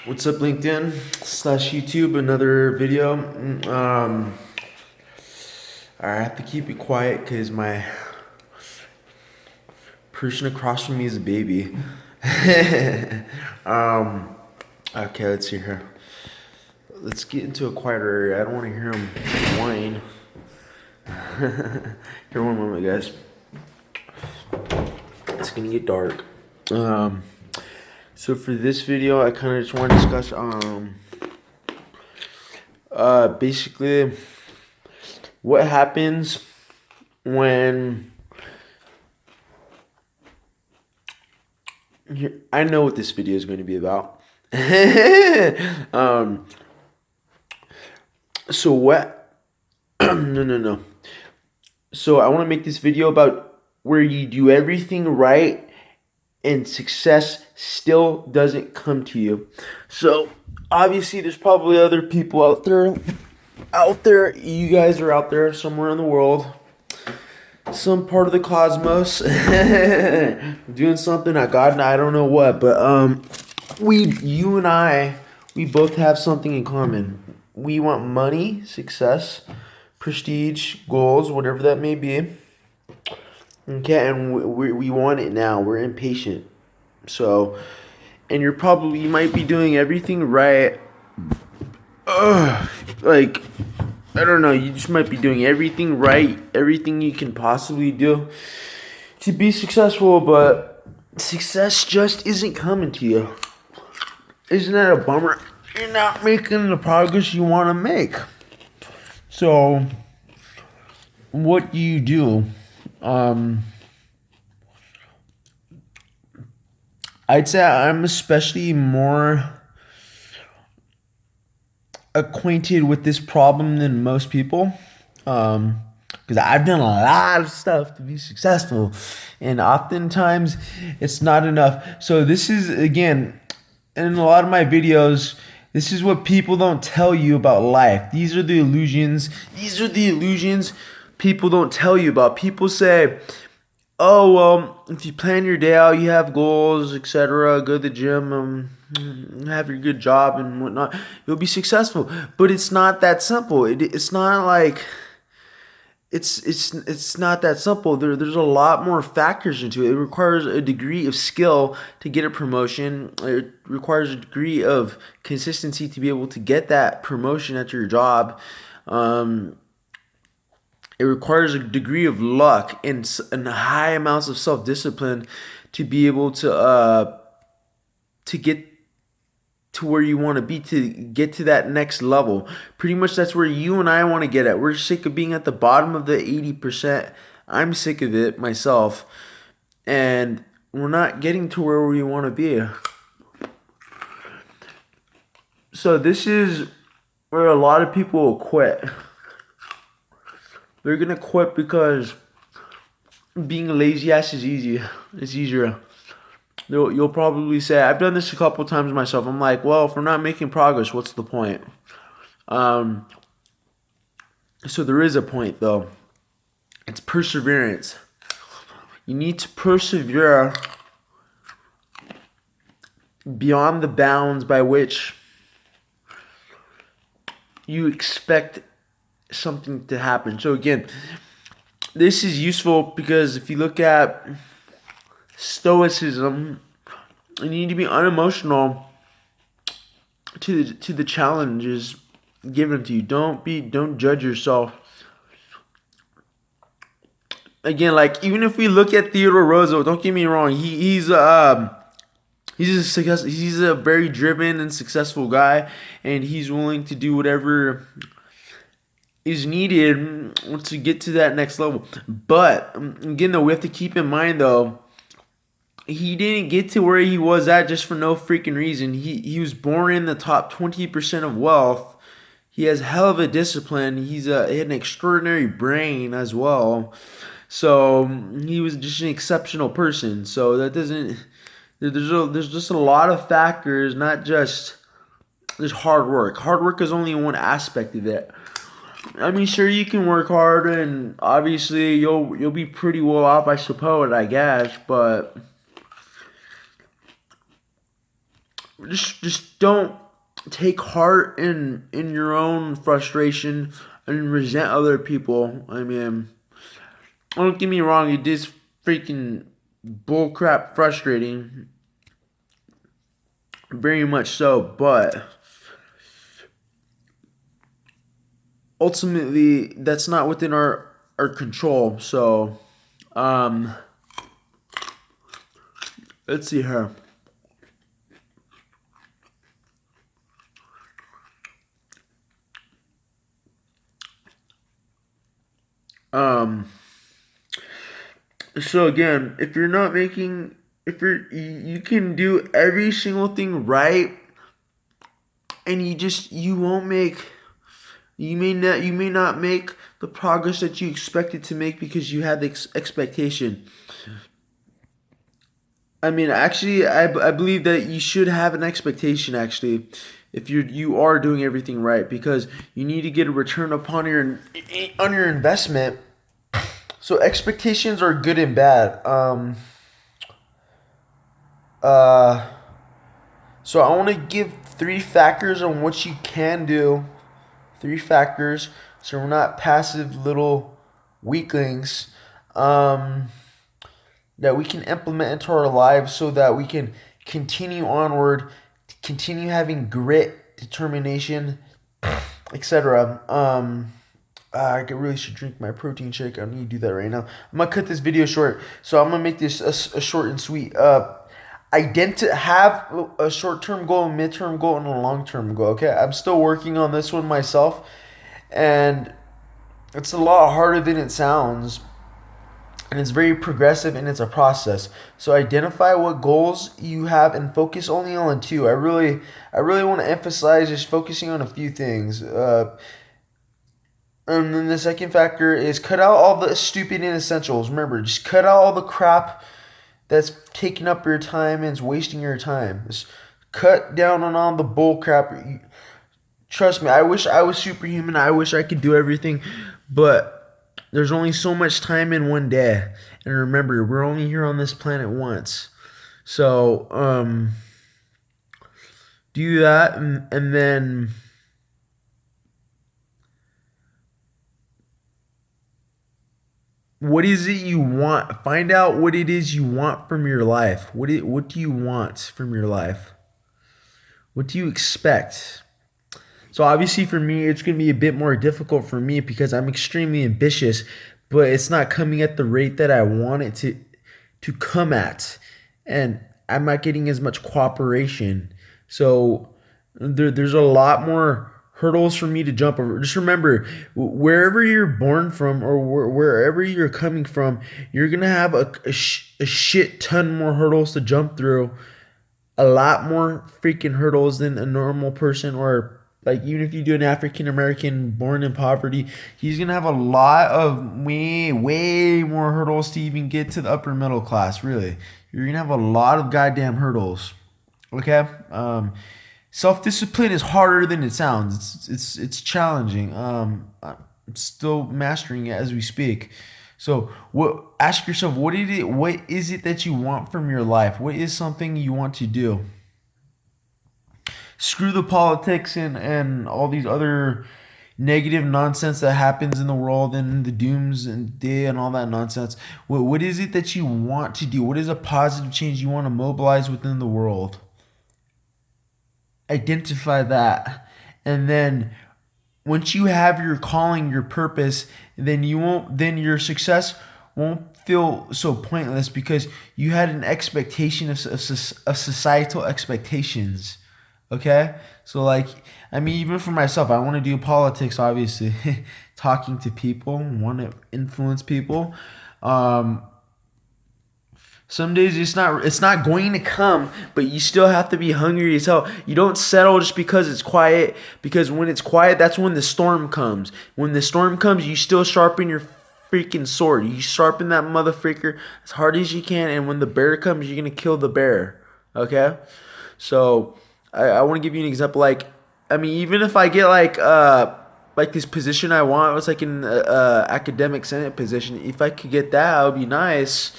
What's up, LinkedIn slash YouTube? Another video. I have to keep it quiet because my person across from me is a baby. um, okay, let's see here. Let's get into a quieter area. I don't want to hear him whine. Here, one moment, guys. It's gonna get dark. So for this video, I kind of just want to discuss basically what happens when I know what this video is going to be about. So what? No. So I want to make this video about where you do everything right and success still doesn't come to you. So obviously there's probably other people out there. You guys are out there somewhere in the world, some part of the cosmos, doing something at God, and I don't know what, but you and I, we both have something in common. We want money, success, prestige, goals, whatever that may be. Okay, and we want it now. We're impatient. So, and you might be doing everything right. Like, I don't know, you just might be doing everything right, everything you can possibly do to be successful, but success just isn't coming to you. Isn't that a bummer? You're not making the progress you want to make. So, what do you do? I'd say I'm especially more acquainted with this problem than most people. Because I've done a lot of stuff to be successful, and oftentimes it's not enough. So this is, again, in a lot of my videos, this is what people don't tell you about life. These are the illusions. These are the illusions people don't tell you about. People say, oh, well, if you plan your day out, you have goals, etc., go to the gym, have your good job and whatnot, you'll be successful. But it's not that simple. It's not like it's not that simple. There's a lot more factors into it. It requires a degree of skill to get a promotion. It requires a degree of consistency to be able to get that promotion at your job. It requires a degree of luck and high amounts of self-discipline to be able to get to where you want to be, to get to that next level. Pretty much that's where you and I want to get at. We're sick of being at the bottom of the 80%. I'm sick of it myself. And we're not getting to where we want to be. So this is where a lot of people will quit. They're going to quit because being a lazy ass is easy. It's easier. You'll probably say, I've done this a couple times myself. I'm like, well, if we're not making progress, what's the point? So there is a point, though. It's perseverance. You need to persevere beyond the bounds by which you expect something to happen. So again, this is useful because if you look at stoicism, you need to be unemotional to the challenges given to you. Don't judge yourself. Again, like, even if we look at Theodore Roosevelt, don't get me wrong, he's a very driven and successful guy, and he's willing to do whatever is needed to get to that next level. But again, though, we have to keep in mind, though, he didn't get to where he was at just for no freaking reason. He was born in the top 20% of wealth. He has hell of a discipline. He had an extraordinary brain as well. So he was just an exceptional person. So that doesn't. There's just a lot of factors, not just there's hard work. Hard work is only one aspect of it. I mean, sure, you can work hard, and obviously you'll be pretty well off, I suppose, I guess. But just don't take heart in your own frustration and resent other people. I mean, don't get me wrong, it is freaking bullcrap frustrating, very much so, but ultimately that's not within our control. So let's see here. Um, so again, if you're not making, if you can do every single thing right, and you won't make, you may not make the progress that you expected to make because you had the expectation. I mean, actually, I believe that you should have an expectation. Actually, if you are doing everything right, because you need to get a return upon your investment. So expectations are good and bad. Uh, so I want to give three factors on what you can do. Three factors, so we're not passive little weaklings. Um, that we can implement into our lives so that we can continue onward, continue having grit, determination, etc. I really should drink my protein shake. I need to do that right now. I'm gonna cut this video short, so I'm gonna make this a short and sweet. Have a short-term goal, a mid-term goal, and a long-term goal. Okay, I'm still working on this one myself, and it's a lot harder than it sounds, and it's very progressive, and it's a process. So identify what goals you have and focus only on two. I really want to emphasize just focusing on a few things. And then the second factor is cut out all the stupid inessentials. Remember, just cut out all the crap that's taking up your time and is wasting your time. Just cut down on all the bull crap. Trust me, I wish I was superhuman. I wish I could do everything, but there's only so much time in one day. And remember, we're only here on this planet once. So, do that, and then what is it you want? Find out what it is you want from your life. What do you want from your life? What do you expect? So obviously for me, it's going to be a bit more difficult for me because I'm extremely ambitious, but it's not coming at the rate that I want it to come at, and I'm not getting as much cooperation. So there's a lot more hurdles for me to jump over. Just remember, wherever you're born from or wherever you're coming from, you're gonna have a shit ton more hurdles to jump through, a lot more freaking hurdles than a normal person, or like even if you do an African American born in poverty, he's gonna have a lot of way more hurdles to even get to the upper middle class. Really, you're gonna have a lot of goddamn hurdles. Okay. Self discipline is harder than it sounds. It's challenging. I'm still mastering it as we speak. So what? Ask yourself, what is it that you want from your life? What is something you want to do? Screw the politics and all these other negative nonsense that happens in the world and the dooms and day and all that nonsense. What is it that you want to do? What is a positive change you want to mobilize within the world? Identify that, and then once you have your calling, your purpose, then your success won't feel so pointless because you had an expectation of societal expectations. Okay, so like, I mean, even for myself, I want to do politics, obviously. Talking to people, want to influence people. um some days it's not going to come, but you still have to be hungry as hell. You don't settle just because it's quiet, because when it's quiet, that's when the storm comes. When the storm comes, you still sharpen your freaking sword. You sharpen that motherfucker as hard as you can, and when the bear comes, you're gonna kill the bear. Okay? So I want to give you an example. Like, I mean, even if I get like this position I want, it's like an academic senate position. If I could get that, it would be nice.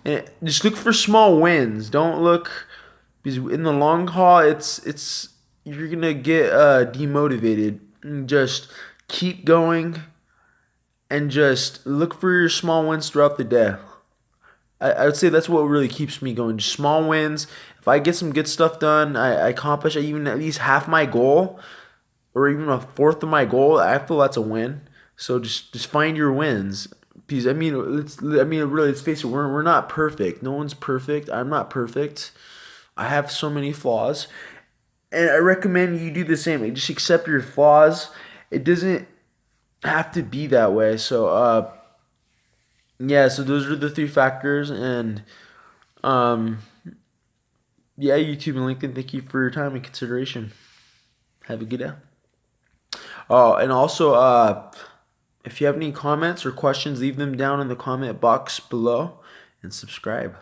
And just look for small wins. Don't look because in the long haul, it's you're gonna get demotivated. And just keep going and just look for your small wins throughout the day. I would say that's what really keeps me going. Just small wins. If I get some good stuff done, I accomplish even at least half my goal or even a fourth of my goal, I feel that's a win. So just find your wins. Because really, let's face it, we're not perfect. No one's perfect. I'm not perfect. I have so many flaws, and I recommend you do the same. Like, just accept your flaws. It doesn't have to be that way. So yeah. So those are the three factors, and um, yeah, YouTube and LinkedIn. Thank you for your time and consideration. Have a good day. Oh, and also, if you have any comments or questions, leave them down in the comment box below and subscribe.